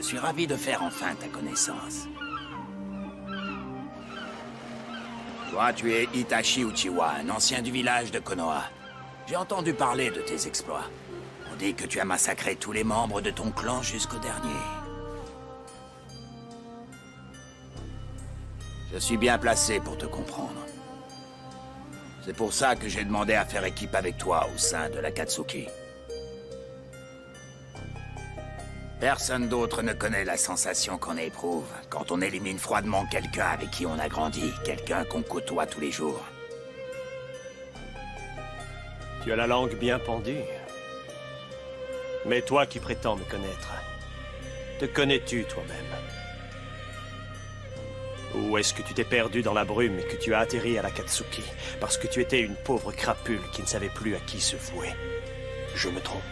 Je suis ravi de faire enfin ta connaissance. Toi, tu es Itachi Uchiwa, un ancien du village de Konoha. J'ai entendu parler de tes exploits. On dit que tu as massacré tous les membres de ton clan jusqu'au dernier. Je suis bien placé pour te comprendre. C'est pour ça que j'ai demandé à faire équipe avec toi au sein de l'Akatsuki. Personne d'autre ne connaît la sensation qu'on éprouve quand on élimine froidement quelqu'un avec qui on a grandi, quelqu'un qu'on côtoie tous les jours. Tu as la langue bien pendue. Mais toi qui prétends me connaître, te connais-tu toi-même? Ou est-ce que tu t'es perdu dans la brume et que tu as atterri à l'Akatsuki parce que tu étais une pauvre crapule qui ne savait plus à qui se vouer? Je me trompe.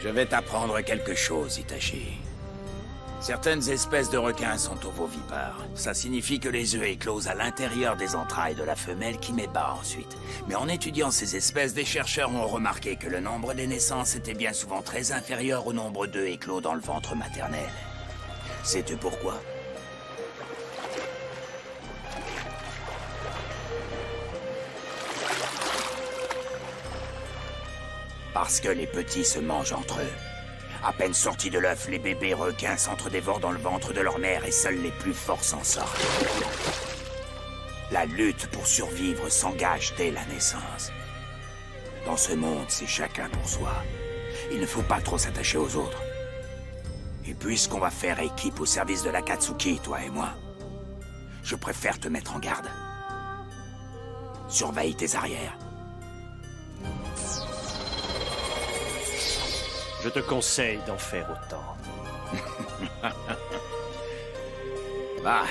Je vais t'apprendre quelque chose, Itachi. Certaines espèces de requins sont ovovipares. Ça signifie que les œufs éclosent à l'intérieur des entrailles de la femelle qui met bas ensuite. Mais en étudiant ces espèces, des chercheurs ont remarqué que le nombre des naissances était bien souvent très inférieur au nombre d'œufs éclos dans le ventre maternel. Sais-tu pourquoi? Parce que les petits se mangent entre eux. À peine sortis de l'œuf, les bébés requins s'entre-dévorent dans le ventre de leur mère et seuls les plus forts s'en sortent. La lutte pour survivre s'engage dès la naissance. Dans ce monde, c'est chacun pour soi. Il ne faut pas trop s'attacher aux autres. Et puisqu'on va faire équipe au service de l'Akatsuki, toi et moi, je préfère te mettre en garde. Surveille tes arrières. Je te conseille d'en faire autant. Bah,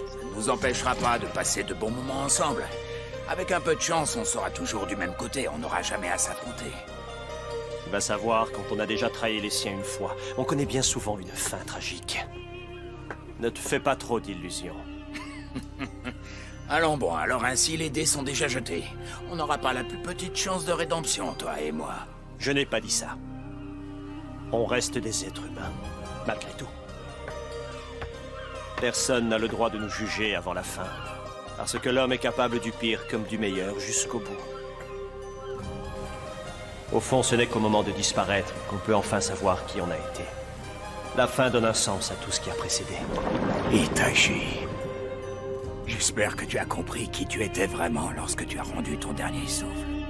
ça ne nous empêchera pas de passer de bons moments ensemble. Avec un peu de chance, on sera toujours du même côté, on n'aura jamais à s'affronter. Va savoir, quand on a déjà trahi les siens une fois, on connaît bien souvent une fin tragique. Ne te fais pas trop d'illusions. Allons bon, alors ainsi les dés sont déjà jetés. On n'aura pas la plus petite chance de rédemption, toi et moi. Je n'ai pas dit ça. On reste des êtres humains, malgré tout. Personne n'a le droit de nous juger avant la fin, parce que l'homme est capable du pire comme du meilleur jusqu'au bout. Au fond, ce n'est qu'au moment de disparaître qu'on peut enfin savoir qui on a été. La fin donne un sens à tout ce qui a précédé. Itachi, j'espère que tu as compris qui tu étais vraiment lorsque tu as rendu ton dernier souffle.